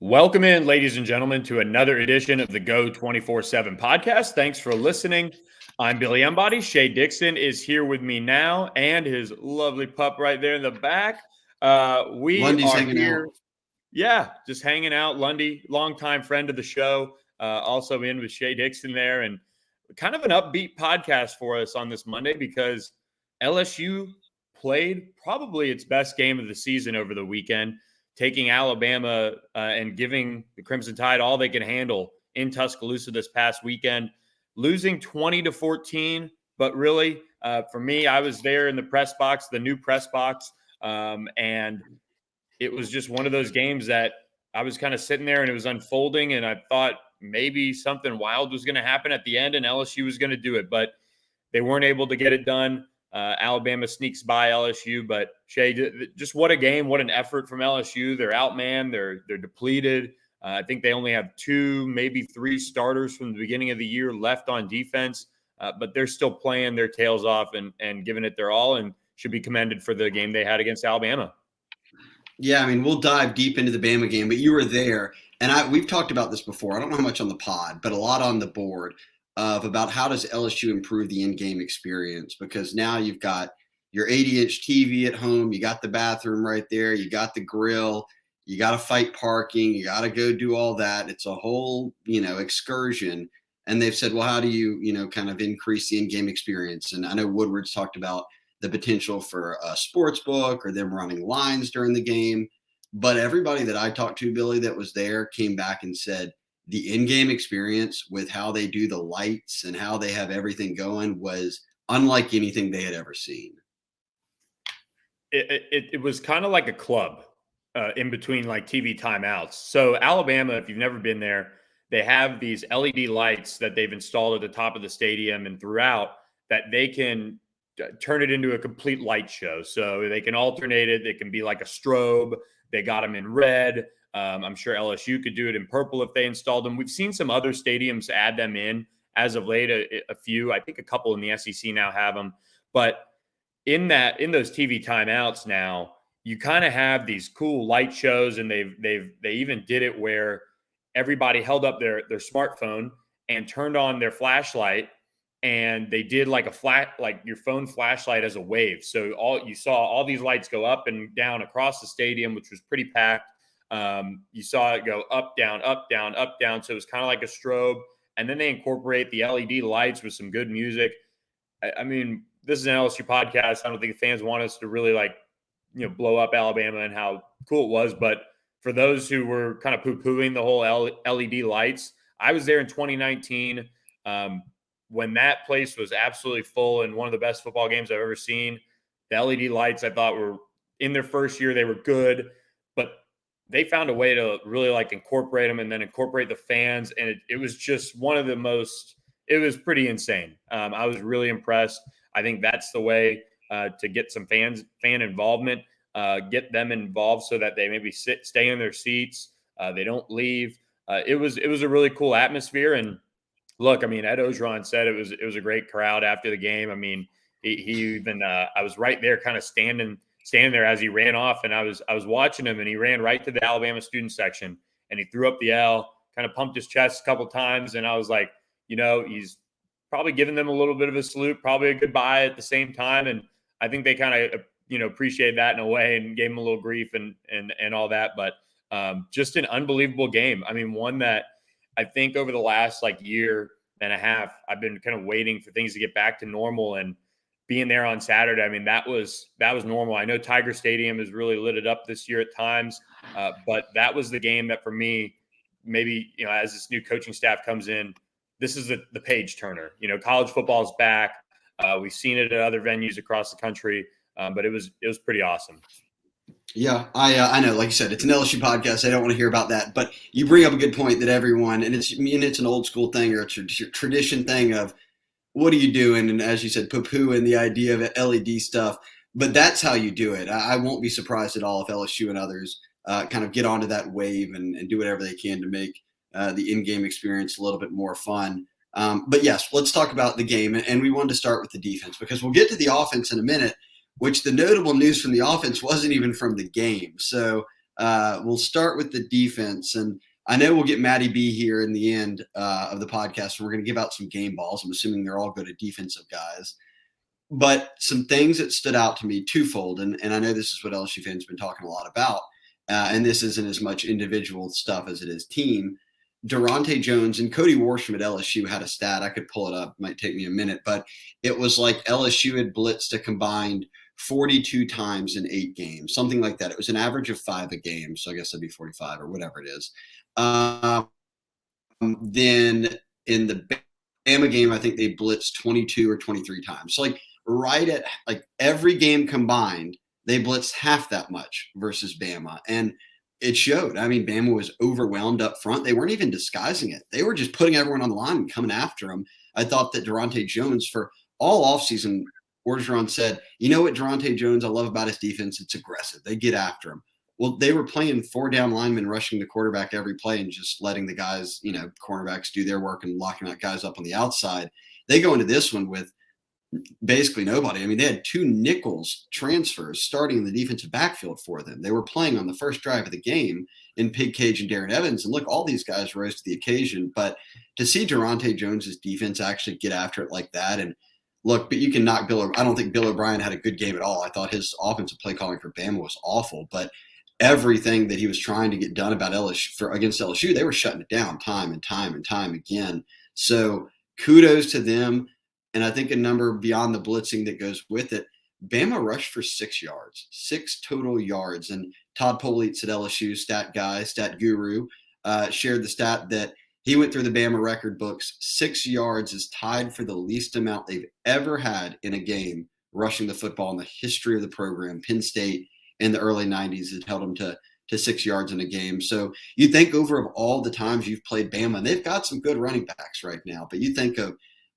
Welcome in, ladies and gentlemen, to another edition of the Go 24/7 podcast. Thanks for listening. I'm Billy Embody. Shea Dixon is here with me now, and his lovely pup right there in the back. We Lundy's are hanging here, out. just hanging out. Lundy, longtime friend of the show, also in with Shea Dixon there, and kind of an upbeat podcast for us on this Monday because LSU played probably its best game of the season over the weekend, taking Alabama and giving the Crimson Tide all they can handle in Tuscaloosa this past weekend, losing 20-14. But really, for me, I was there in the press box, the new press box, and it was just one of those games that I was kind of sitting there and it was unfolding, and I thought maybe something wild was going to happen at the end and LSU was going to do it, but they weren't able to get it done. Alabama sneaks by LSU, but Shea, just what a game, what an effort from LSU. They're outmanned, they're depleted. I think they only have 2, maybe 3 starters from the beginning of the year left on defense, but they're still playing their tails off and giving it their all, and should be commended for the game they had against Alabama. Yeah, I mean, we'll dive deep into the Bama game, but you were there, and we've talked about this before. I don't know how much on the pod, but a lot on the board of about how does LSU improve the in-game experience, because now you've got your 80-inch TV at home, you got the bathroom right there, you got the grill, you got to fight parking, you got to go do all that. It's a whole, excursion. And they've said, well, how do you, kind of increase the in-game experience? And I know Woodward's talked about the potential for a sports book or them running lines during the game. But everybody that I talked to, Billy, that was there came back and said the in-game experience with how they do the lights and how they have everything going was unlike anything they had ever seen. It was kind of like a club in between like TV timeouts. So Alabama, if you've never been there, they have these LED lights that they've installed at the top of the stadium and throughout that they can turn it into a complete light show. So they can alternate it. It can be like a strobe. They got them in red. I'm sure LSU could do it in purple if they installed them. We've seen some other stadiums add them in as of late. A few, I think a couple in the SEC now have them. But in those TV timeouts now, you kind of have these cool light shows, and they even did it where everybody held up their smartphone and turned on their flashlight, and they did like a flat, like your phone flashlight as a wave. So you saw all these lights go up and down across the stadium, which was pretty packed. You saw it go up, down, up, down, up, down. So it was kind of like a strobe. And then they incorporate the LED lights with some good music. I mean, this is an LSU podcast. I don't think fans want us to really blow up Alabama and how cool it was. But for those who were kind of poo-pooing the whole LED lights, I was there in 2019. When that place was absolutely full and one of the best football games I've ever seen. The LED lights, I thought, were in their first year, they were good, but they found a way to really incorporate them and then incorporate the fans. And it was just one of the most, it was pretty insane. I was really impressed. I think that's the way to get some fan involvement, get them involved so that they maybe stay in their seats. They don't leave. It was a really cool atmosphere. And look, I mean, Ed Ogeron said it was a great crowd after the game. I mean, he even I was right there, kind of standing there as he ran off, and I was watching him, and he ran right to the Alabama student section, and he threw up the L, kind of pumped his chest a couple times, and I was like, he's probably giving them a little bit of a salute, probably a goodbye at the same time, and I think they kind of appreciated that in a way and gave him a little grief and all that, but just an unbelievable game. I mean, one that I think over the last year and a half, I've been kind of waiting for things to get back to normal, and being there on Saturday, I mean, that was normal. I know Tiger Stadium has really lit it up this year at times, but that was the game that for me, maybe, as this new coaching staff comes in, this is the page turner. College football is back. We've seen it at other venues across the country, but it was pretty awesome. Yeah, I know. Like you said, it's an LSU podcast. I don't want to hear about that. But you bring up a good point that everyone, and it's an old school thing or a tradition thing of what are you doing? And as you said, poo-poo and the idea of LED stuff. But that's how you do it. I won't be surprised at all if LSU and others kind of get onto that wave and do whatever they can to make the in-game experience a little bit more fun. But yes, let's talk about the game. And we wanted to start with the defense because we'll get to the offense in a minute, which the notable news from the offense wasn't even from the game. So We'll start with the defense. And I know we'll get Matty B here in the end of the podcast, and we're going to give out some game balls. I'm assuming they're all good at defensive guys. But some things that stood out to me twofold, and I know this is what LSU fans have been talking a lot about, and this isn't as much individual stuff as it is team. Durante Jones and Cody Worsham at LSU had a stat. I could pull it up. It might take me a minute, but it was like LSU had blitzed a combined 42 times in 8 games, something like that. It was an average of 5 a game, so I guess that'd be 45 or whatever it is. Then in the Bama game, I think they blitzed 22 or 23 times. So like right at like every game combined, they blitzed half that much versus Bama. And it showed. I mean, Bama was overwhelmed up front. They weren't even disguising it. They were just putting everyone on the line and coming after him. I thought that Durante Jones, for all offseason, Orgeron said, you know what Durante Jones I love about his defense? It's aggressive. They get after him. Well, they were playing 4 down linemen rushing the quarterback every play and just letting the guys, cornerbacks do their work and locking out guys up on the outside. They go into this one with basically nobody. I mean, they had 2 nickels transfers starting in the defensive backfield for them. They were playing on the first drive of the game in Pig Cage and Darren Evans. And look, all these guys rose to the occasion. But to see Durante Jones's defense actually get after it like that, and look, but you can knock Bill. I don't think Bill O'Brien had a good game at all. I thought his offensive play calling for Bama was awful. But everything that he was trying to get done about LSU against LSU, they were shutting it down time and time and time again. So kudos to them. And I think a number beyond the blitzing that goes with it, Bama rushed for 6 yards, 6 total yards. And Todd Politz at LSU, stat guy, stat guru, shared the stat that he went through the Bama record books. 6 yards is tied for the least amount they've ever had in a game rushing the football in the history of the program. Penn State in the early 90s had held them to 6 yards in a game. So you think over of all the times you've played Bama, and they've got some good running backs right now, but you think of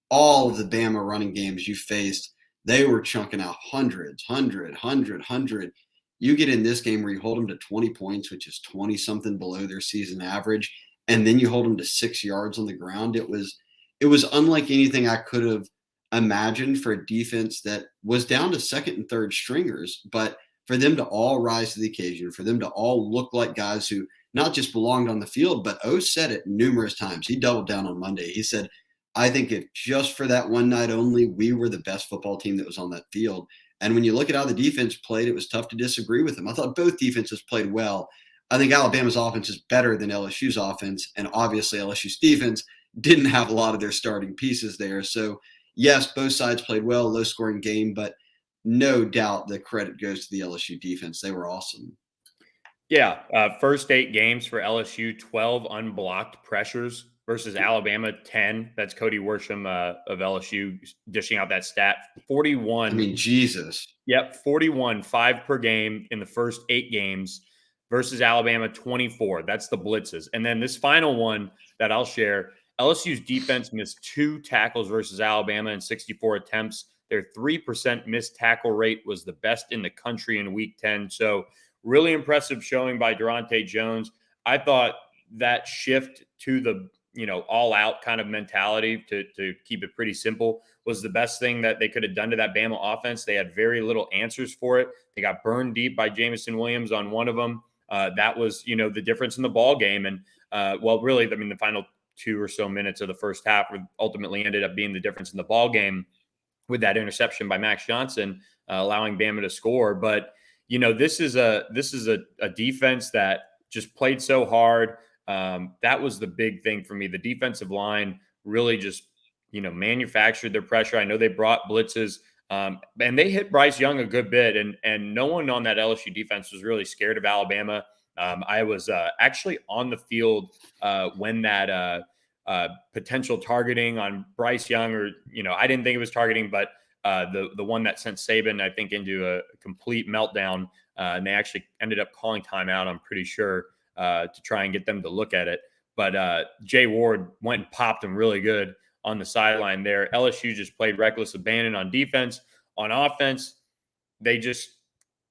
all of the Bama running games you faced, they were chunking out hundreds, 100. You get in this game where you hold them to 20 points, which is 20-something below their season average, and then you hold them to 6 yards on the ground. It was unlike anything I could have imagined for a defense that was down to second and third stringers, but for them to all rise to the occasion, for them to all look like guys who not just belonged on the field, but O said it numerous times. He doubled down on Monday. He said, I think if just for that one night only, we were the best football team that was on that field. And when you look at how the defense played, it was tough to disagree with them. I thought both defenses played well. I think Alabama's offense is better than LSU's offense. And obviously LSU's defense didn't have a lot of their starting pieces there. So yes, both sides played well, low scoring game, but no doubt the credit goes to the LSU defense. They were awesome. Yeah. First 8 games for LSU, 12 unblocked pressures versus Alabama, 10. That's Cody Worsham of LSU dishing out that stat. 41. I mean, Jesus. Yep, 41, 5 per game in the first 8 games versus Alabama, 24. That's the blitzes. And then this final one that I'll share, LSU's defense missed 2 tackles versus Alabama in 64 attempts. Their 3% missed tackle rate was the best in the country in Week 10. So really impressive showing by Durante Jones. I thought that shift to the all out kind of mentality to keep it pretty simple was the best thing that they could have done to that Bama offense. They had very little answers for it. They got burned deep by Jamison Williams on one of them. That was, the difference in the ball game. And really, I mean, the final 2 or so minutes of the first half ultimately ended up being the difference in the ball game with that interception by Max Johnson, allowing Bama to score. But, this is a defense that just played so hard. That was the big thing for me. The defensive line really just, manufactured their pressure. I know they brought blitzes, and they hit Bryce Young a good bit, and no one on that LSU defense was really scared of Alabama. I was actually on the field when that potential targeting on Bryce Young, or I didn't think it was targeting, but the one that sent Saban, I think, into a complete meltdown, and they actually ended up calling timeout, I'm pretty sure, to try and get them to look at it. But Jay Ward went and popped him really good on the sideline there. LSU just played reckless abandon on defense. On offense, they just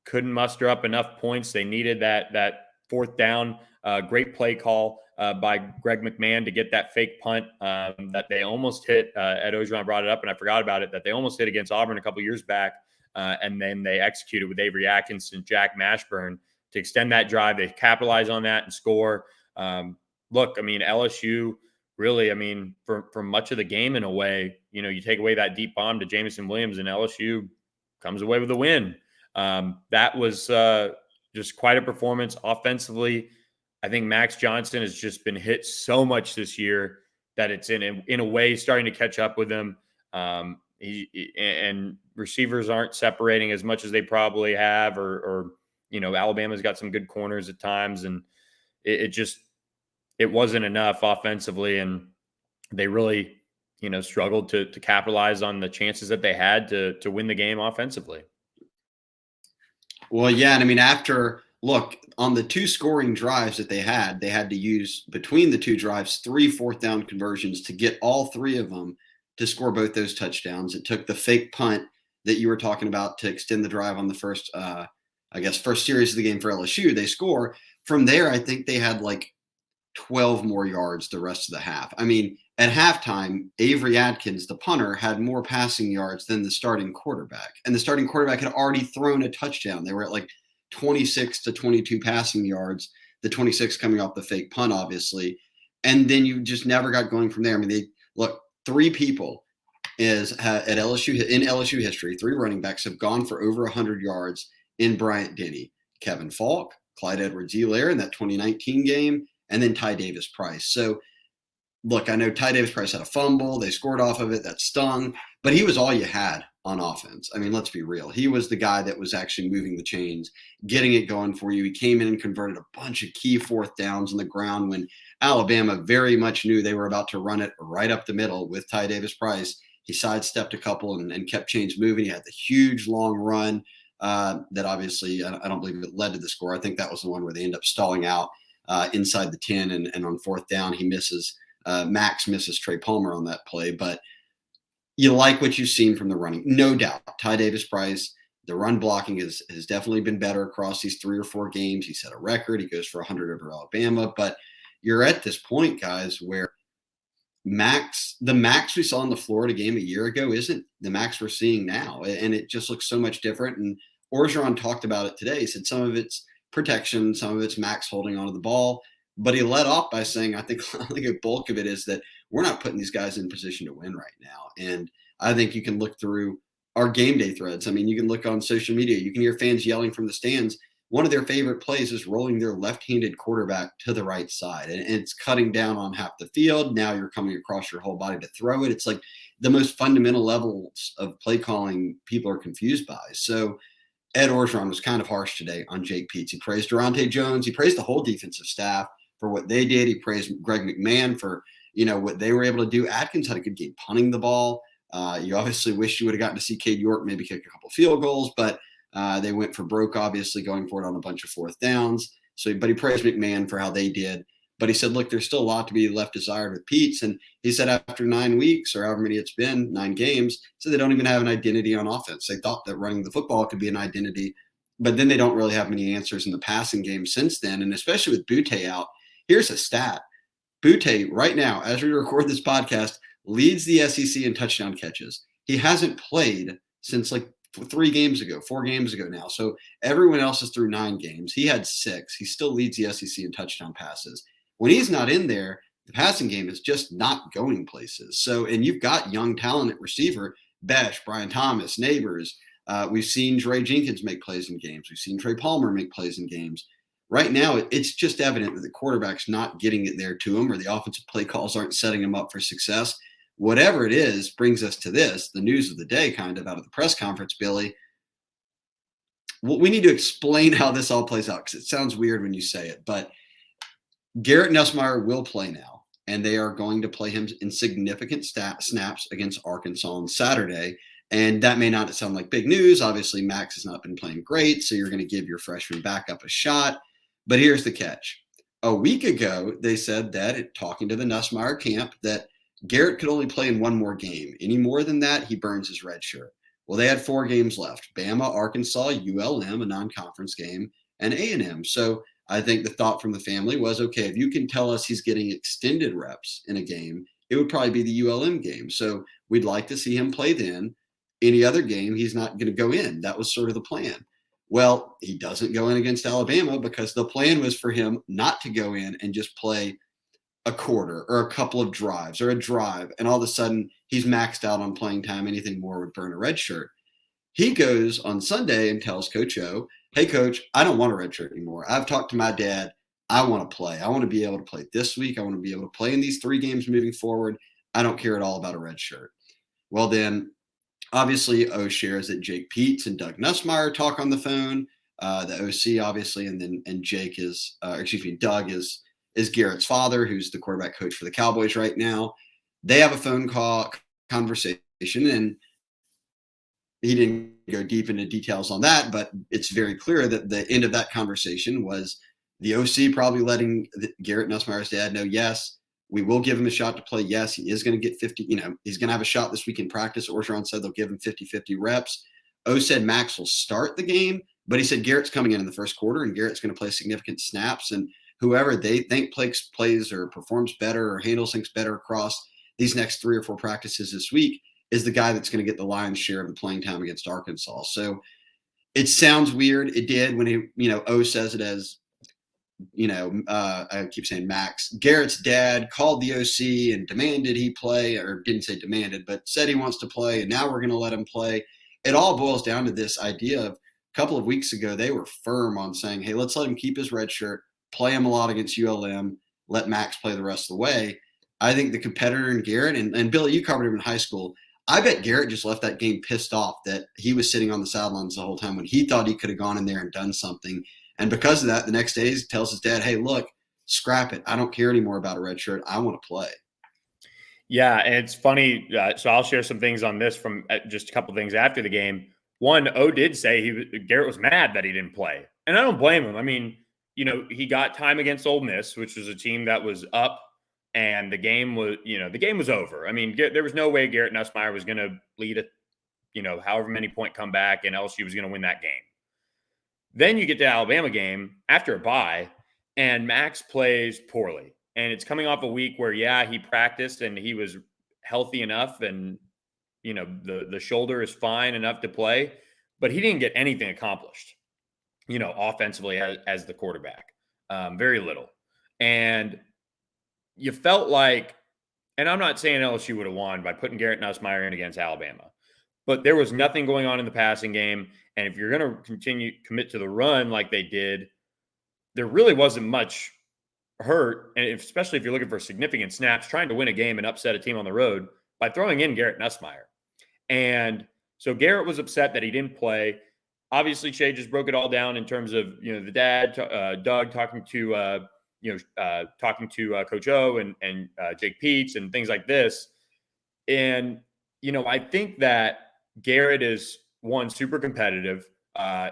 couldn't muster up enough points. They needed that fourth down. Great play call by Greg McMahon to get that fake punt that they almost hit. Ed Ogeron brought it up, and I forgot about it, that they almost hit against Auburn a couple years back. And then they executed with Avery Atkinson, Jack Mashburn to extend that drive. They capitalize on that and score. Look, I mean, LSU really, I mean, for much of the game in a way, you take away that deep bomb to Jamison Williams and LSU comes away with a win. That was just quite a performance offensively. I think Max Johnson has just been hit so much this year that it's in a way starting to catch up with him. And receivers aren't separating as much as they probably have, or Alabama's got some good corners at times, and it wasn't enough offensively, and they really struggled to capitalize on the chances that they had to win the game offensively. Well, yeah, and I mean, look, on the 2 scoring drives that they had to use between the 2 drives 3 fourth-down conversions to get all 3 of them to score both those touchdowns. It took the fake punt that you were talking about to extend the drive on the first series of the game for LSU. They score. From there, I think they had like 12 more yards the rest of the half. I mean, at halftime, Avery Atkinson, the punter, had more passing yards than the starting quarterback. And the starting quarterback had already thrown a touchdown. They were at like 26 to 22 passing yards, the 26 coming off the fake punt, obviously. And then you just never got going from there. I mean, 3 people at LSU in LSU history, 3 running backs have gone for over 100 yards in Bryant-Denny. Kevin Falk, Clyde Edwards-Helaire in that 2019 game, and then Ty Davis-Price. So, look, I know Ty Davis-Price had a fumble. They scored off of it. That stung. But he was all you had on offense. I mean, let's be real. He was the guy that was actually moving the chains, getting it going for you. He came in and converted a bunch of key fourth downs on the ground when Alabama very much knew they were about to run it right up the middle with Ty Davis-Price. He sidestepped a couple and kept chains moving. He had the huge long run that obviously I don't believe it led to the score. I think that was the one where they end up stalling out inside the 10, and on fourth down he misses. Max misses Trey Palmer on that play, but you like what you've seen from the running, no doubt. Ty Davis-Price, the run blocking has definitely been better across these 3 or 4 games. He set a record. He goes for 100 over Alabama, but you're at this point, guys, where the Max we saw in the Florida game a year ago isn't the Max we're seeing now, and it just looks so much different. And Orgeron talked about it today. He said some of it's protection, some of it's Max holding onto the ball, but he led off by saying, I think a bulk of it is that we're not putting these guys in position to win right now. And I think you can look through our game day threads. I mean, you can look on social media. You can hear fans yelling from the stands. One of their favorite plays is rolling their left-handed quarterback to the right side. And it's cutting down on half the field. Now you're coming across your whole body to throw it. It's like the most fundamental levels of play calling people are confused by. So Ed Orgeron was kind of harsh today on Jake Peetz. He praised Durante Jones. He praised the whole defensive staff for what they did. He praised Greg McMahon for what they were able to do. Atkins had a good game punting the ball. You obviously wish you would have gotten to see Cade York maybe kick a couple field goals, but they went for broke, obviously, going for it on a bunch of fourth downs. But he praised McMahon for how they did. But he said, look, there's still a lot to be left desired with Peetz. And he said after 9 weeks, or however many it's been, 9 games, so they don't even have an identity on offense. They thought that running the football could be an identity, but then they don't really have many answers in the passing game since then. And especially with Butte out, here's a stat. Butte, right now, as we record this podcast, leads the SEC in touchdown catches. He hasn't played since like 4 games ago now. So everyone else is through 9 games. He had 6. He still leads the SEC in touchdown passes. When he's not in there, the passing game is just not going places. So, and you've got young talent at receiver, Besh, Brian Thomas, Neighbors. We've seen Dre Jenkins make plays in games. We've seen Trey Palmer make plays in games. Right now, it's just evident that the quarterback's not getting it there to him, or the offensive play calls aren't setting him up for success. Whatever it is brings us to this, the news of the day kind of out of the press conference, Billy. Well, we need to explain how this all plays out because it sounds weird when you say it, but Garrett Nussmeier will play now, and they are going to play him in significant snaps against Arkansas on Saturday. And that may not sound like big news. Obviously, Max has not been playing great, so you're going to give your freshman backup a shot. But here's the catch. A week ago, they said that, talking to the Nussmeier camp, that Garrett could only play in 1 more game. Any more than that, he burns his red shirt. Well, they had 4 games left. Bama, Arkansas, ULM, a non-conference game, and A&M. So I think the thought from the family was, okay, if you can tell us he's getting extended reps in a game, it would probably be the ULM game. So we'd like to see him play then. Any other game, he's not going to go in. That was sort of the plan. Well, he doesn't go in against Alabama because the plan was for him not to go in and just play a quarter or a couple of drives or a drive, and all of a sudden he's maxed out on playing time. Anything more would burn a red shirt. He goes on Sunday and tells Coach O, "Hey, Coach, I don't want a red shirt anymore. I've talked to my dad. I want to play. I want to be able to play this week. I want to be able to play in these 3 games moving forward. I don't care at all about a red shirt." Well, then obviously O shares that Jake Peets and Doug Nussmeier talk on the phone. The OC obviously, and Jake is, Doug is Garrett's father, who's the quarterback coach for the Cowboys right now. They have a phone call conversation, and he didn't go deep into details on that, but it's very clear that the end of that conversation was the OC probably letting Garrett Nussmeier's dad know, yes, we will give him a shot to play. Yes, he is going to get 50, he's going to have a shot this week in practice. Orgeron said they'll give him 50-50 reps. O said Max will start the game, but he said Garrett's coming in the first quarter and Garrett's going to play significant snaps, and whoever they think plays or performs better or handles things better across these next 3 or 4 practices this week is the guy that's going to get the lion's share of the playing time against Arkansas. So it sounds weird. It did when O says it as, I keep saying Max. Garrett's dad called the OC and demanded he play, or didn't say demanded, but said he wants to play, and now we're going to let him play. It all boils down to this idea of a couple of weeks ago, they were firm on saying, hey, let's let him keep his red shirt, play him a lot against ULM, let Max play the rest of the way. I think the competitor in Garrett, and Billy, you covered him in high school. I bet Garrett just left that game pissed off that he was sitting on the sidelines the whole time when he thought he could have gone in there and done something. And because of that, the next day he tells his dad, hey, look, scrap it. I don't care anymore about a red shirt. I want to play. Yeah, and it's funny. So I'll share some things on this from just a couple things after the game. One, O did say Garrett was mad that he didn't play. And I don't blame him. I mean, he got time against Ole Miss, which was a team that was up, and the game was over. I mean, there was no way Garrett Nussmeier was going to lead a, however many point comeback, and LSU was going to win that game. Then you get to the Alabama game after a bye, and Max plays poorly. And it's coming off a week where, he practiced and he was healthy enough, and the shoulder is fine enough to play, but he didn't get anything accomplished, offensively as the quarterback. Very little. And you felt like, and I'm not saying LSU would have won by putting Garrett Nussmeier in against Alabama, but there was nothing going on in the passing game. And if you're going to commit to the run like they did, there really wasn't much hurt. And especially if you're looking for significant snaps, trying to win a game and upset a team on the road by throwing in Garrett Nussmeier. And so Garrett was upset that he didn't play. Obviously, Shea just broke it all down in terms of, the dad, Doug talking to, Coach O and Jake Peets and things like this. And, I think that Garrett is, one, super competitive.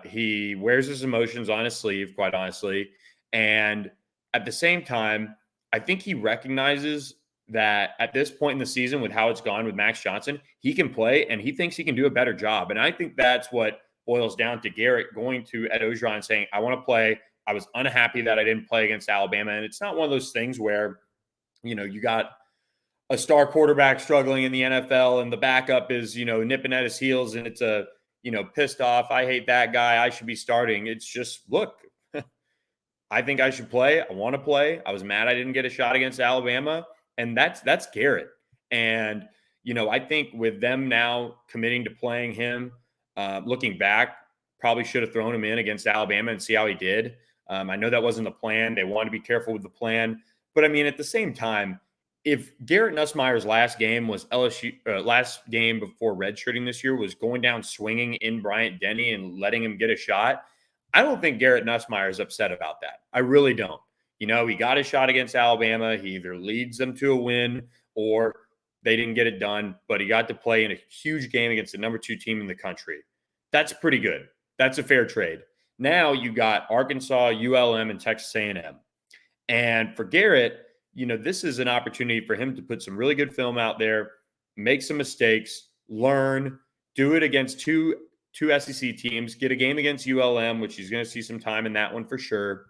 He wears his emotions on his sleeve, quite honestly. And at the same time, I think he recognizes that at this point in the season, with how it's gone with Max Johnson, he can play and he thinks he can do a better job. And I think that's what boils down to Garrett going to Ed Orgeron and saying, I want to play. I was unhappy that I didn't play against Alabama. And it's not one of those things where, you got a star quarterback struggling in the NFL and the backup is, nipping at his heels and it's a, pissed off. I hate that guy. I should be starting. It's just, look, I think I should play. I want to play. I was mad I didn't get a shot against Alabama. And that's Garrett. And, I think with them now committing to playing him, looking back, probably should have thrown him in against Alabama and see how he did. I know that wasn't the plan. They wanted to be careful with the plan. But, I mean, at the same time, if Garrett Nussmeier's last game was LSU, last game before redshirting this year was going down swinging in Bryant-Denny and letting him get a shot, I don't think Garrett Nussmeier is upset about that. I really don't. He got a shot against Alabama. He either leads them to a win or they didn't get it done, but he got to play in a huge game against the number 2 team in the country. That's pretty good. That's a fair trade. Now you got Arkansas, ULM, and Texas A&M. And for Garrett, this is an opportunity for him to put some really good film out there, make some mistakes, learn, do it against two SEC teams, get a game against ULM, which he's going to see some time in that one for sure,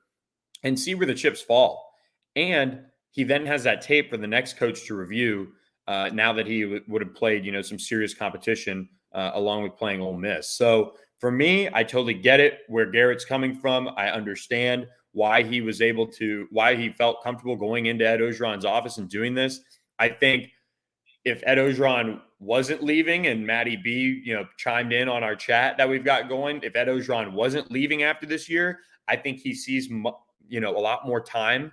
and see where the chips fall. And he then has that tape for the next coach to review now that he would have played, some serious competition along with playing Ole Miss. So for me, I totally get it where Garrett's coming from. I understand why he felt comfortable going into Ed Ogeron's office and doing this. I think if Ed Ogeron wasn't leaving and Matty B, chimed in on our chat that we've got going, if Ed Ogeron wasn't leaving after this year, I think he sees, a lot more time,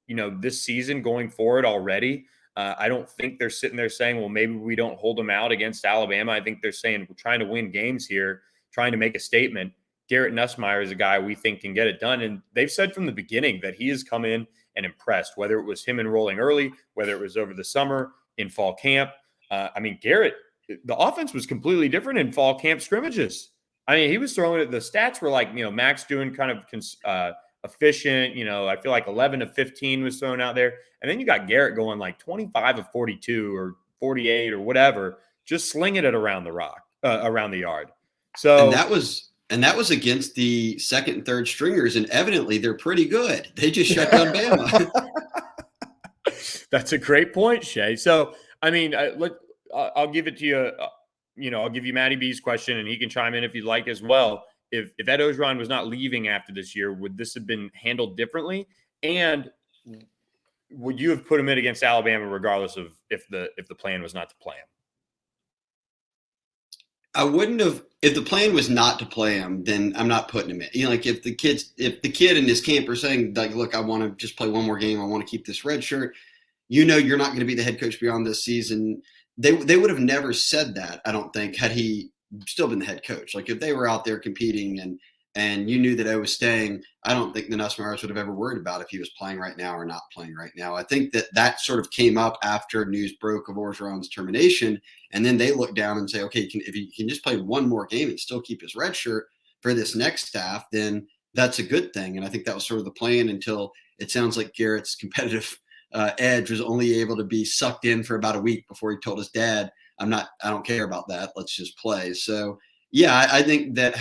this season going forward already. I don't think they're sitting there saying, well, maybe we don't hold them out against Alabama. I think they're saying we're trying to win games here, trying to make a statement. Garrett Nussmeier is a guy we think can get it done. And they've said from the beginning that he has come in and impressed, whether it was him enrolling early, whether it was over the summer, in fall camp. Garrett, the offense was completely different in fall camp scrimmages. He was throwing it. The stats were like, Max doing kind of efficient. I feel like 11 of 15 was thrown out there. And then you got Garrett going like 25 of 42 or 48 or whatever, just slinging it around the yard. So and that was against the second and third stringers, and evidently they're pretty good. They just shut down Bama. That's a great point, Shea. So, I'll give it to you. I'll give you Matty B's question, and he can chime in if you'd like as well. If Ed Ogeron was not leaving after this year, would this have been handled differently? And would you have put him in against Alabama regardless of if the plan was not to play him? I wouldn't have. If the plan was not to play him, then I'm not putting him in. If the kid in his camp are saying, like, look, I want to just play one more game, I want to keep this red shirt. You're not going to be the head coach beyond this season. They would have never said that, I don't think, had he still been the head coach. Like if they were out there competing and you knew that I was staying, I don't think the Nussmeiers would have ever worried about if he was playing right now or not playing right now. I think that sort of came up after news broke of Orgeron's termination, and then they look down and say, okay, if he can just play one more game and still keep his red shirt for this next staff, then that's a good thing. And I think that was sort of the plan until it sounds like Garrett's competitive edge was only able to be sucked in for about a week before he told his dad, I don't care about that. Let's just play. So yeah, I think that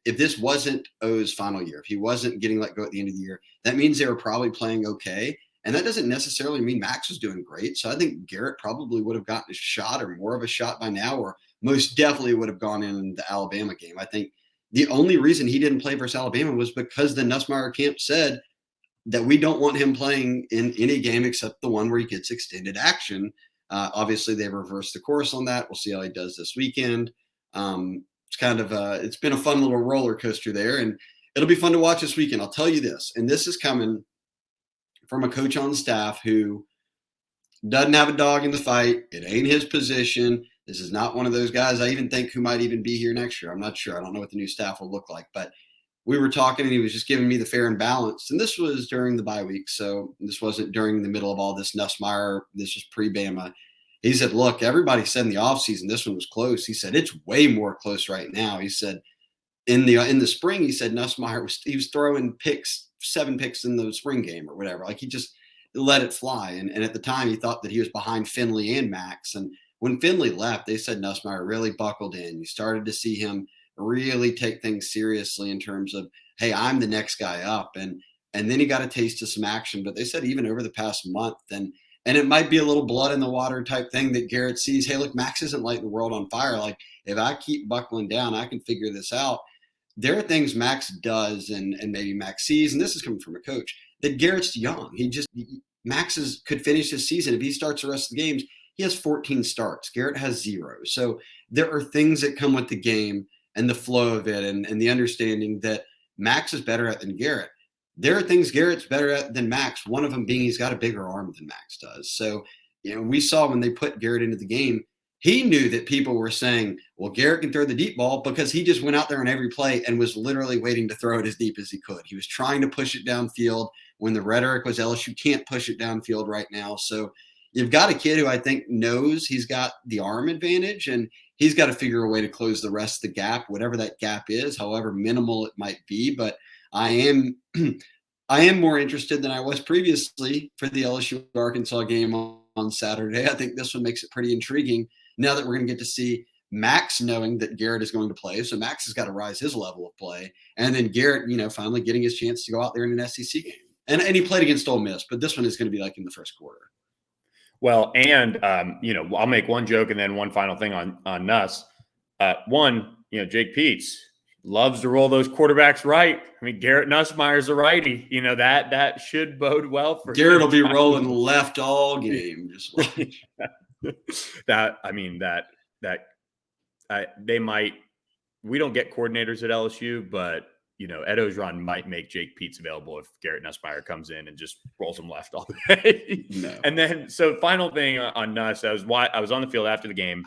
if this wasn't O's final year, if he wasn't getting let go at the end of the year, that means they were probably playing okay. And that doesn't necessarily mean Max was doing great. So I think Garrett probably would have gotten a shot or more of a shot by now, or most definitely would have gone in the Alabama game. I think the only reason he didn't play versus Alabama was because the Nussmeier camp said that we don't want him playing in any game except the one where he gets extended action. Obviously, they reversed the course on that. We'll see how he does this weekend. It's been a fun little roller coaster there, and it'll be fun to watch this weekend. I'll tell you this, and this is coming from a coach on staff who doesn't have a dog in the fight. It ain't his position. This is not one of those guys I even think who might even be here next year. I'm not sure. I don't know what the new staff will look like, but we were talking and he was just giving me the fair and balanced. And this was during the bye week. So this wasn't during the middle of all this Nussmeier. This was pre-Bama. He said, look, everybody said in the offseason this one was close. He said, it's way more close right now. He said, in the spring, he said Nussmeier was throwing 7 picks in the spring game or whatever. Like he just let it fly. And at the time he thought that he was behind Finley and Max. And when Finley left, they said Nussmeier really buckled in. You started to see him really take things seriously in terms of, hey, I'm the next guy up. And then he got a taste of some action. But they said even over the past month, and it might be a little blood in the water type thing that Garrett sees, hey, look, Max isn't lighting the world on fire. Like if I keep buckling down, I can figure this out. There are things Max does and maybe Max sees, and this is coming from a coach, that Garrett's young. Max could finish his season. If he starts the rest of the games, he has 14 starts. Garrett has 0. So there are things that come with the game and the flow of it and the understanding that Max is better at than Garrett. There are things Garrett's better at than Max, one of them being he's got a bigger arm than Max does. So, we saw when they put Garrett into the game, he knew that people were saying, well, Garrett can throw the deep ball because he just went out there on every play and was literally waiting to throw it as deep as he could. He was trying to push it downfield when the rhetoric was LSU can't push it downfield right now. So you've got a kid who I think knows he's got the arm advantage and he's got to figure a way to close the rest of the gap, whatever that gap is, however minimal it might be. But I am more interested than I was previously for the LSU Arkansas game on Saturday. I think this one makes it pretty intriguing now that we're going to get to see Max knowing that Garrett is going to play. So Max has got to rise his level of play. And then Garrett, finally getting his chance to go out there in an SEC game. And he played against Ole Miss, but this one is going to be like in the first quarter. Well, and, I'll make one joke and then one final thing on Nuss. One, Jake Peetz loves to roll those quarterbacks right. I mean, Garrett Nussmeier's a righty. That should bode well for Garrett. him. Will be rolling left all game. Just watch. They might. We don't get coordinators at LSU, but Ed Ogeron might make Jake Peetz available if Garrett Nussmeier comes in and just rolls him left all the way. No. And then, so final thing on Nuss, I was on the field after the game,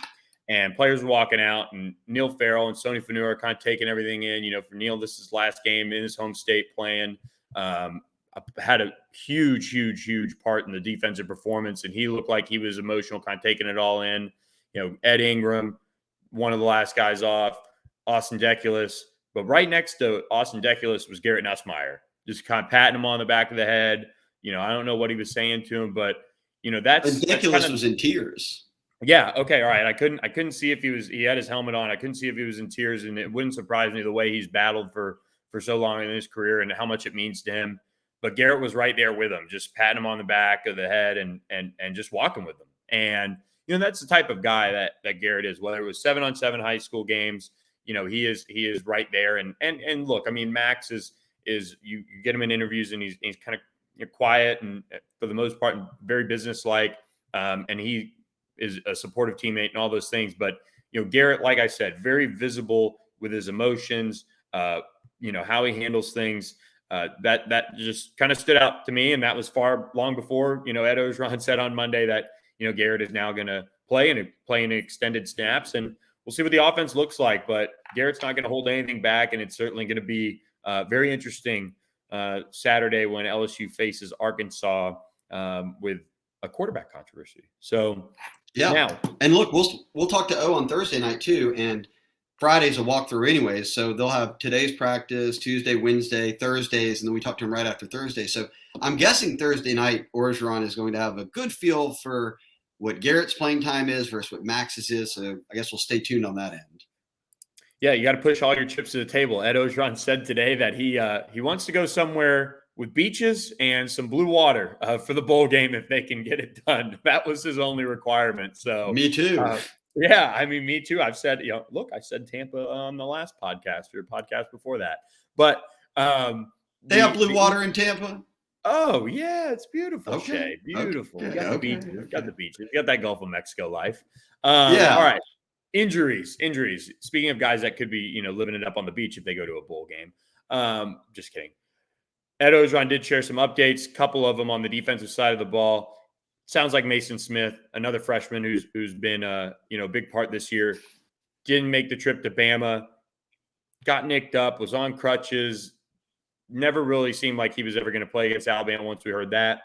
and players were walking out, and Neil Farrell and Sony Fanua are kind of taking everything in. For Neil, this is his last game in his home state playing. Had a huge part in the defensive performance, and he looked like he was emotional, kind of taking it all in. Ed Ingram, one of the last guys off, Austin Deculus. But right next to Austin Deculus was Garrett Nussmeier, just kind of patting him on the back of the head. I don't know what he was saying to him, but Deculus was in tears. Yeah. Okay. All right. I couldn't see if he had his helmet on. I couldn't see if he was in tears, and it wouldn't surprise me the way he's battled for so long in his career and how much it means to him. But Garrett was right there with him, just patting him on the back of the head and just walking with him. And that's the type of guy that Garrett is. Whether it was 7-on-7 high school games, he is right there. And look, I mean, Max is you get him in interviews, and he's kind of quiet and for the most part very businesslike, and he is a supportive teammate and all those things. But Garrett, like I said, very visible with his emotions. How he handles things. That just kind of stood out to me, and that was long before Ed Ogeron said on Monday that Garrett is now going to play in extended snaps, and we'll see what the offense looks like. But Garrett's not going to hold anything back, and it's certainly going to be very interesting Saturday when LSU faces Arkansas with a quarterback controversy. So yeah, now, and look, we'll talk to O on Thursday night too, and Friday's a walkthrough anyways, so they'll have today's practice, Tuesday, Wednesday, Thursdays, and then we talk to him right after Thursday. So I'm guessing Thursday night, Orgeron is going to have a good feel for what Garrett's playing time is versus what Max's is. So I guess we'll stay tuned on that end. Yeah, you got to push all your chips to the table. Ed Ogeron said today that he wants to go somewhere with beaches and some blue water for the bowl game if they can get it done. That was his only requirement. So me too. Yeah, I mean, me too. I've said, look, I said Tampa on the last podcast or podcast before that. But they have blue water in Tampa. Oh yeah, it's beautiful. Okay. Shea. Beautiful. Okay. We got the beaches. We got the beaches. We got that Gulf of Mexico life. Yeah. All right. Injuries. Speaking of guys that could be, living it up on the beach if they go to a bowl game. Just kidding. Ed Ogeron did share some updates, a couple of them on the defensive side of the ball. Sounds like Mason Smith, another freshman who's been a big part this year, didn't make the trip to Bama, got nicked up, was on crutches, never really seemed like he was ever going to play against Alabama once we heard that.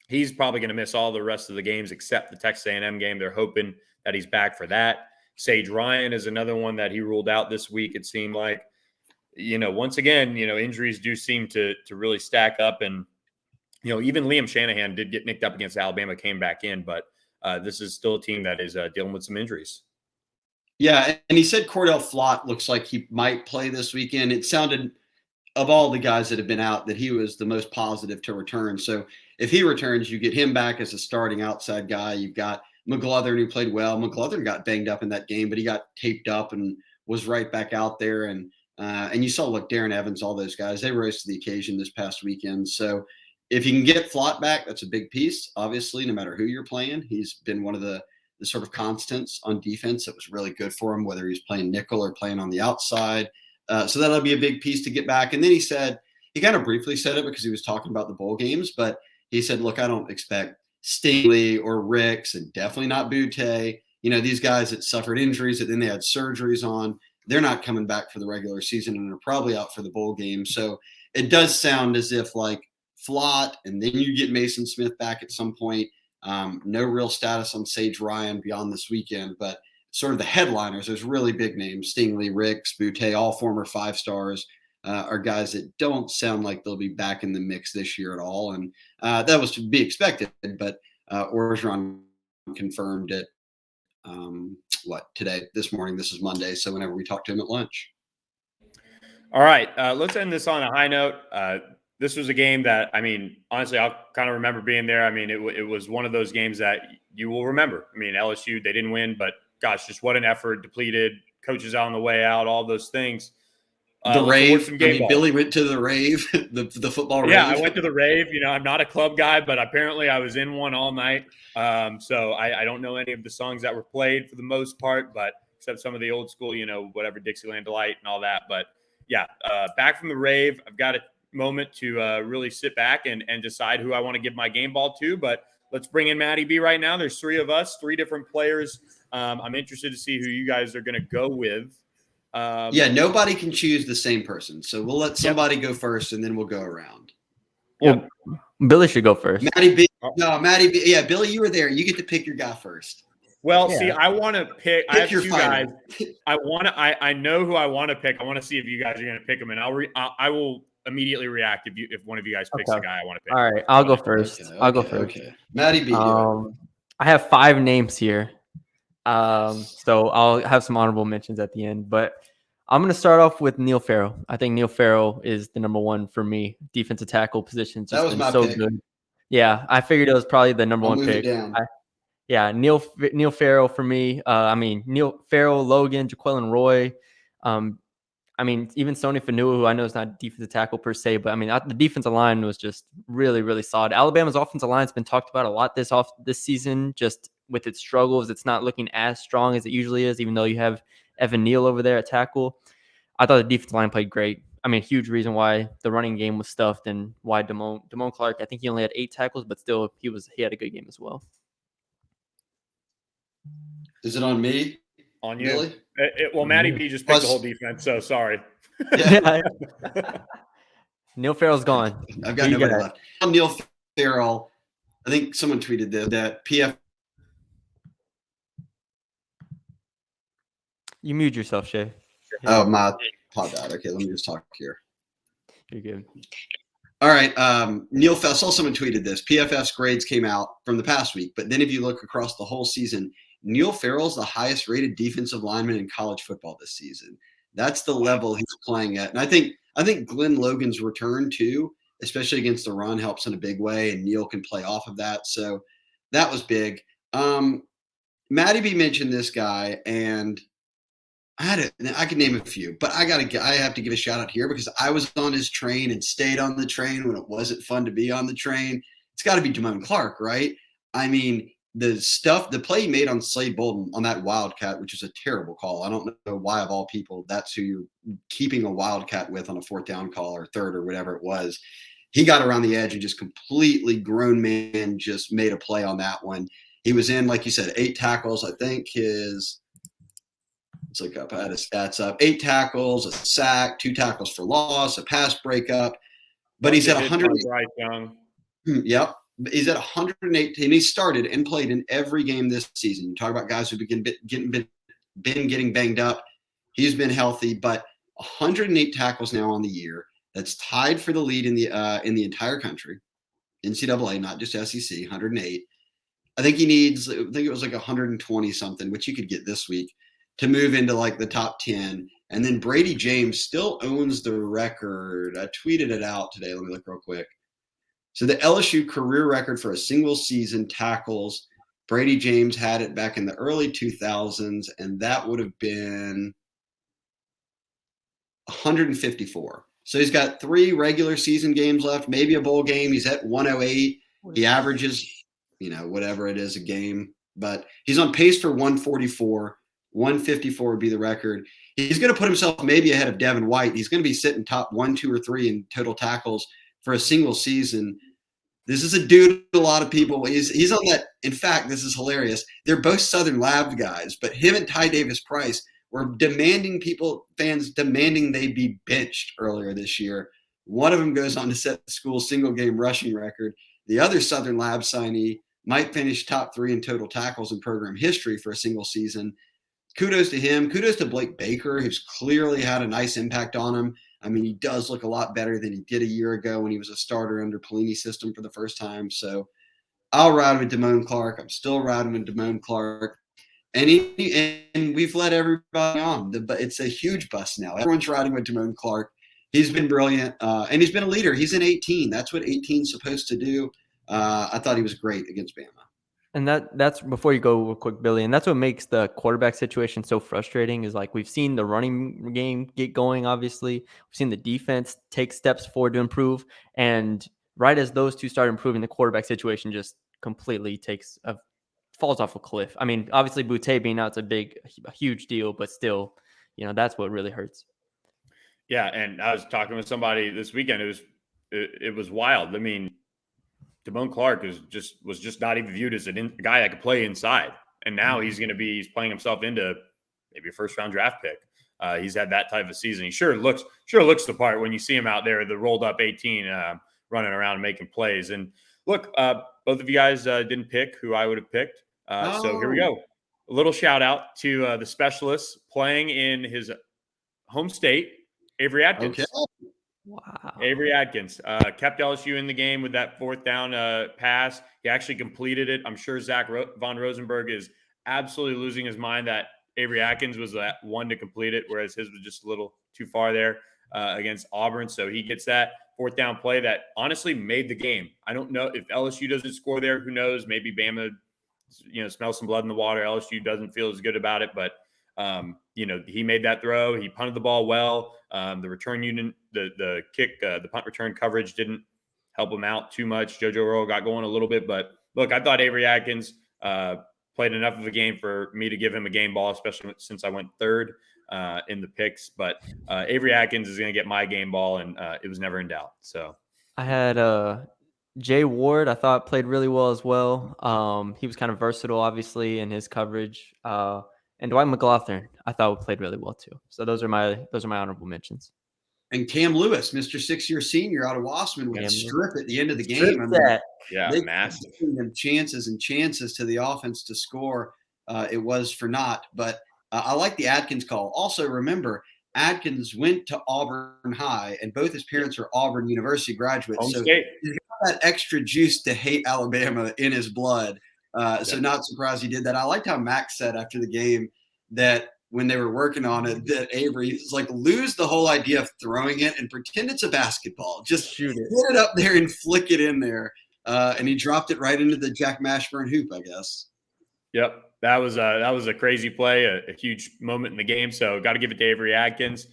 He's probably going to miss all the rest of the games except the Texas A&M game. They're hoping that he's back for that. Sage Ryan is another one that he ruled out this week, it seemed like. Once again, injuries do seem to really stack up, and even Liam Shanahan did get nicked up against Alabama, came back in, but this is still a team that is dealing with some injuries. Yeah, and he said Cordell Flott looks like he might play this weekend. It sounded, of all the guys that have been out, that he was the most positive to return. So if he returns, you get him back as a starting outside guy. You've got McGlothern, who played well. McGlothern got banged up in that game, but he got taped up and was right back out there. And you saw, look, Darren Evans, all those guys, they rose to the occasion this past weekend. So if you can get Flott back, that's a big piece, obviously, no matter who you're playing. He's been one of the sort of constants on defense that was really good for him, whether he's playing nickel or playing on the outside. So that'll be a big piece to get back. And then he kind of briefly said it because he was talking about the bowl games, but he said, look, I don't expect Stingley or Ricks, and definitely not Butte. These guys that suffered injuries that then they had surgeries on, they're not coming back for the regular season and are probably out for the bowl game. So it does sound as if like Flott, and then you get Mason Smith back at some point. No real status on Sage Ryan beyond this weekend, but sort of the headliners, there's really big names, Stingley, Ricks, Butte, all former 5-stars, are guys that don't sound like they'll be back in the mix this year at all. And that was to be expected, but Orgeron confirmed it, today, this morning. This is Monday, so whenever we talked to him at lunch. All right, let's end this on a high note. This was a game that, I mean, honestly, I'll kind of remember being there. I mean, it was one of those games that you will remember. I mean, LSU, they didn't win, but gosh, just what an effort, depleted, coaches out on the way out, all those things. The rave. Game balls. Billy went to the rave, the football rave. Yeah, I went to the rave. I'm not a club guy, but apparently I was in one all night. So I don't know any of the songs that were played for the most part, but except some of the old school, whatever Dixieland Delight and all that. But yeah, back from the rave, I've got a moment to really sit back and decide who I want to give my game ball to. But let's bring in Matty B right now. There's three of us, three different players. I'm interested to see who you guys are going to go with. Nobody can choose the same person. So we'll let somebody go first, and then we'll go around. Well, Billy should go first. Matty B. No, Matty B. Yeah, Billy, you were there. You get to pick your guy first. Well, see, I want to pick. I have two guys. final. I know who I want to pick. I want to see if you guys are going to pick them, and I will immediately react if one of you guys picks the guy I want to pick. All right, I'll go first. I'll go first. Okay, Matty B. I have 5 names here. So I'll have some honorable mentions at the end, but I'm going to start off with Neil Farrell. I think Neil Farrell is the number one for me. Defensive tackle position. That was my pick. Good. Yeah, I figured it was probably the number one pick. Neil Farrell for me. Neil Farrell, Logan, Jaquelin Roy. Even Sony Fanua, who I know is not defensive tackle per se, but the defensive line was just really, really solid. Alabama's offensive line has been talked about a lot this season, just with its struggles. It's not looking as strong as it usually is, even though you have Evan Neal over there at tackle. I thought the defensive line played great. Huge reason why the running game was stuffed and why Damone Clark, I think he only had 8 tackles, but still he had a good game as well. Is it on me? On you? Really? Matty B just picked the whole defense, so sorry. Yeah. Neil Farrell's gone. I've got nobody left. Neil Farrell, I think someone tweeted that PF. You mute yourself, Shea. Oh, my pod died. Okay, let me just talk here. You're good. All right. Neil Farrell, I saw someone tweeted this. PFF's grades came out from the past week, but then if you look across the whole season, Neil Farrell's the highest rated defensive lineman in college football this season. That's the level he's playing at. And I think Glenn Logan's return too, especially against the run, helps in a big way, and Neil can play off of that. So that was big. Matty B mentioned this guy, and I could name a few, but I have to give a shout out here because I was on his train and stayed on the train when it wasn't fun to be on the train. It's got to be Damone Clark, right? The play he made on Slade Bolden on that Wildcat, which is a terrible call. I don't know why, of all people, that's who you're keeping a Wildcat with on a 4th down call or 3rd or whatever it was. He got around the edge and just completely grown man just made a play on that one. He was in, like you said, 8 tackles. I think let's look up. I had his stats up. 8 tackles, a sack, 2 tackles for loss, a pass breakup. But he's at 100. Bryce Young. Yep. He's at 108, and he started and played in every game this season. You talk about guys who've been getting banged up. He's been healthy, but 108 tackles now on the year. That's tied for the lead in the entire country, NCAA, not just SEC. 108. I think it was like 120 something, which you could get this week, to move into like the top 10. And then Brady James still owns the record. I tweeted it out today. Let me look real quick. So the LSU career record for a single season tackles, Brady James had it back in the early 2000s, and that would have been 154. So he's got 3 regular season games left, maybe a bowl game. He's at 108. He averages, whatever it is a game, but he's on pace for 144. 154 would be the record. He's going to put himself maybe ahead of Devin White. He's going to be sitting top 1, 2, or 3 in total tackles for a single season. This is a dude a lot of people. He's on that. In fact, this is hilarious. They're both Southern Lab guys, but him and Ty Davis Price were fans demanding they be benched earlier this year. One of them goes on to set the school single game rushing record. The other Southern Lab signee might finish top 3 in total tackles in program history for a single season. Kudos to him. Kudos to Blake Baker, who's clearly had a nice impact on him. He does look a lot better than he did a year ago when he was a starter under Pelini's system for the first time. So I'll ride with Damone Clark. I'm still riding with Damone Clark. And we've let everybody on. But it's a huge bust now. Everyone's riding with Damone Clark. He's been brilliant. And he's been a leader. He's in 18. That's what 18's supposed to do. I thought he was great against Bama. And that's before you go real quick, Billy. And that's what makes the quarterback situation so frustrating is like we've seen the running game get going, obviously. We've seen the defense take steps forward to improve. And right as those two start improving, the quarterback situation just completely falls off a cliff. I mean, obviously Boutte being out is a huge deal, but still, that's what really hurts. Yeah, and I was talking with somebody this weekend. It was wild. I mean, Damone Clark was just not even viewed as a guy that could play inside, and now he's playing himself into maybe a first round draft pick. He's had that type of season. He sure looks the part when you see him out there, the rolled up 18, running around and making plays. And look, both of you guys didn't pick who I would have picked. So here we go. A little shout out to the specialists playing in his home state, Avery Atkins. Okay. Wow. Avery Atkins kept LSU in the game with that fourth down pass. He actually completed it. I'm sure Zach Von Rosenberg is absolutely losing his mind that Avery Atkins was that one to complete it, whereas his was just a little too far there against Auburn. So he gets that fourth down play that honestly made the game. I don't know if LSU doesn't score there. Who knows? Maybe Bama, smells some blood in the water. LSU doesn't feel as good about it, but he made that throw. He punted the ball well. The return unit, the kick, the punt return coverage didn't help him out too much. JoJo Earl got going a little bit, but look, I thought Avery Atkins played enough of a game for me to give him a game ball, especially since I went third in the picks. But Avery Atkins is going to get my game ball, and it was never in doubt. So I had Jay Ward, I thought played really well as well. He was kind of versatile, obviously, in his coverage. And Dwight McLaughlin, I thought played really well too. So those are my honorable mentions. And Cam Lewis, Mr. 6-year senior out of Wasserman, with a strip at the end of the game. Yeah, massive. Them chances and chances to the offense to score. It was for naught. But I like the Atkins call. Also, remember, Atkins went to Auburn High, and both his parents are Auburn University graduates. Home so state. He's got that extra juice to hate Alabama in his blood. So not surprised he did that. I liked how Max said after the game that when they were working on it, that Avery was like, lose the whole idea of throwing it and pretend it's a basketball. Just shoot it. Get it up there and flick it in there. And he dropped it right into the Jack Mashburn hoop, I guess. Yep. That was a crazy play, a huge moment in the game. So got to give it to Avery Atkins.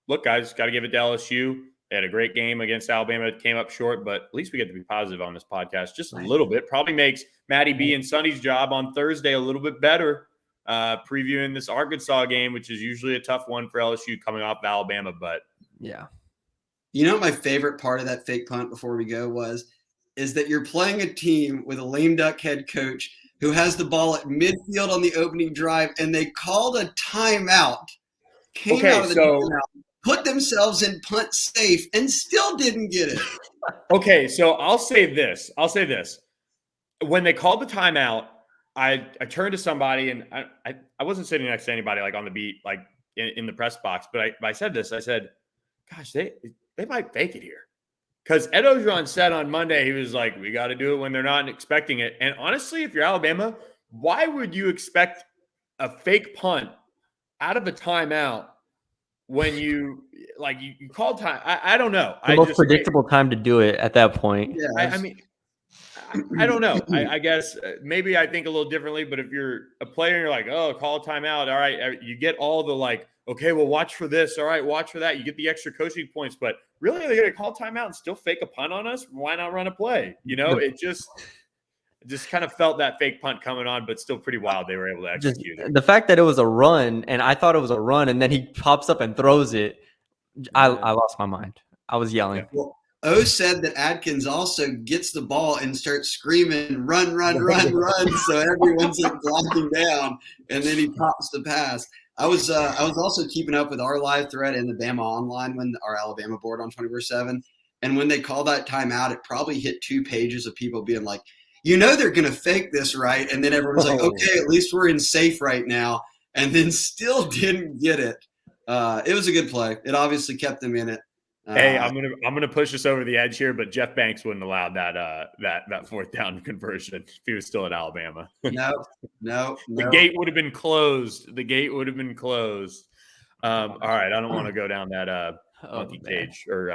Look, guys, got to give it to LSU. They had a great game against Alabama. It came up short, but at least we get to be positive on this podcast just a little bit. Probably makes Matty B and Sonny's job on Thursday a little bit better, previewing this Arkansas game, which is usually a tough one for LSU coming off of Alabama. But yeah. You know what my favorite part of that fake punt before we go is that you're playing a team with a lame duck head coach who has the ball at midfield on the opening drive, and they called a timeout. Put themselves in punt safe and still didn't get it. Okay, so I'll say this. When they called the timeout, I turned to somebody, and I wasn't sitting next to anybody like on the beat, like in the press box, but I said this. I said, gosh, they might fake it here. Because Ed Ogeron said on Monday, he was like, we got to do it when they're not expecting it. And honestly, if you're Alabama, why would you expect a fake punt out of a timeout when you call time? I don't know. The most predictable time to do it at that point. Yeah, I mean, I don't know. I guess maybe I think a little differently, but if you're a player and you're like, oh, call a timeout. All right. You get all the like, okay, well, watch for this. All right, watch for that. You get the extra coaching points, but really they're going to call timeout and still fake a punt on us? Why not run a play? It just kind of felt that fake punt coming on, but still pretty wild. They were able to execute it. The fact that it was a run, and I thought it was a run, and then he pops up and throws it. I lost my mind. I was yelling. Yeah. Well, O said that Atkins also gets the ball and starts screaming, run, run, run, run. So everyone's like blocking down, and then he pops the pass. I was also keeping up with our live thread and the Bama Online when our Alabama board on 24/7. And when they call that timeout, it probably hit 2 pages of people being like, they're going to fake this, right? And then everyone's like, okay, at least we're in safe right now. And then still didn't get it. It was a good play. It obviously kept them in it. Hey, I'm gonna push us over the edge here, but Jeff Banks wouldn't allow that fourth down conversion if he was still at Alabama. No. The gate would have been closed. All right, I don't want to go down that cage, or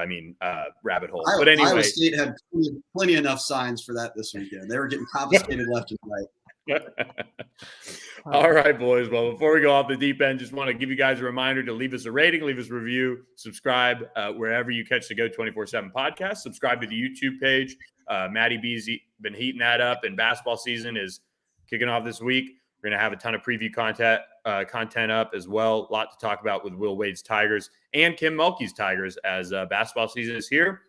rabbit hole. But anyway, Iowa State had plenty enough signs for that this weekend. They were getting confiscated left and right. All right, boys. Well, before we go off the deep end, just want to give you guys a reminder to leave us a rating, leave us a review, subscribe wherever you catch the Go 24/7 podcast. Subscribe to the YouTube page. Matty B's been heating that up, and basketball season is kicking off this week. We're going to have a ton of preview content up as well. A lot to talk about with Will Wade's Tigers and Kim Mulkey's Tigers as basketball season is here.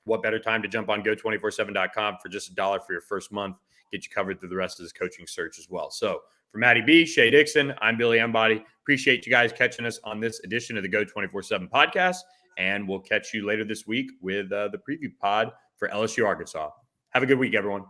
What better time to jump on go247.com for just $1 for your first month, get you covered through the rest of this coaching search as well. So for Matty B, Shea Dixon, I'm Billy Embody. Appreciate you guys catching us on this edition of the Go 24/7 podcast, and we'll catch you later this week with the preview pod for LSU Arkansas. Have a good week, everyone.